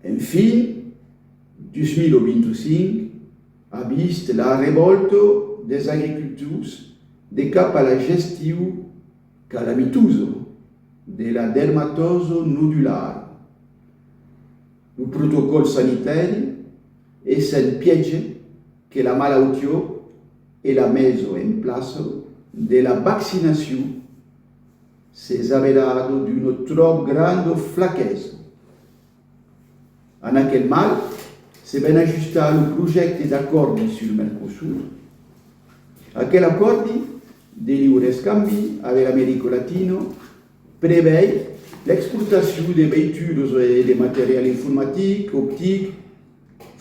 Enfin, 2025 ha vist la revolta des agricultors de cap a la gestió calamitosa de la dermatosa nodular. El protocol sanitari és en piège que la malaltia e la mesa en plaça de la vaccinació s'és averado d'una trop grande flaquesa. En aquel mal, se ven ajustar el projecte d'acord sur el Mercosur. Aquel acord de lliure escambi amb l'Amèrica Latina preveu l'exportació de vehicles i de material informàtic, òptic,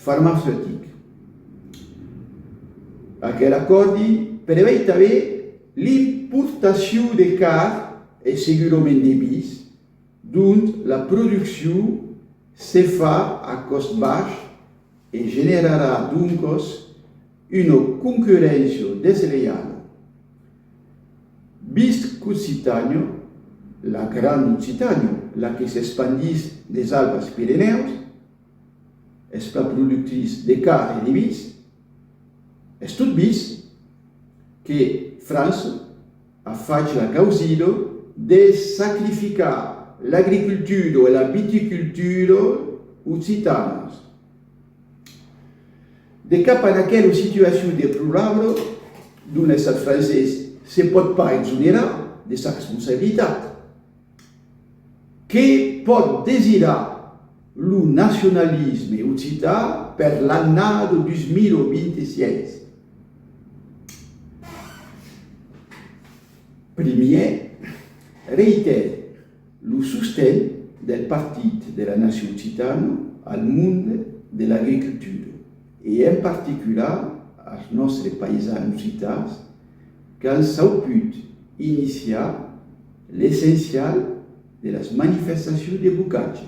farmacèutic. Aquel acord preveu també l'importació de car i segurament de bis, d'on la producció se fa a cost baix e generarà doncs una concurrència deslleial. Vist qu'Occitània, la gran Occitània, la que s'expandís des Alpes Pirineus, és la productrice de car i de bis, és tot vist que França ha fet la causida de sacrificar l'agricultura i la viticultura occitanes. De cap en aquella situació deplorable, d'on els francesos se pot pas exonerar de sa responsabilitat. Què pot desirar el nacionalisme occità per l'annada 2026? Primer, reiter el sostén del Partit de la Nació Occitana al món de l'agricultura i en particular als nostres paisans occitans que han sabut iniciar l'essencial de les manifestacions de blocatge.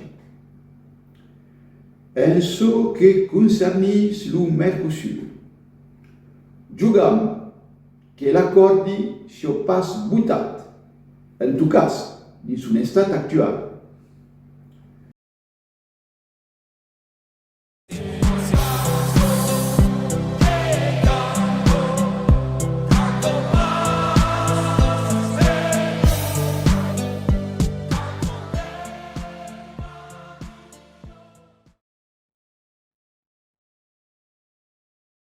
En ce que concerneix el Mercosur, jugam que l'acord sia pas votat, en tot cas, dins un estat actual,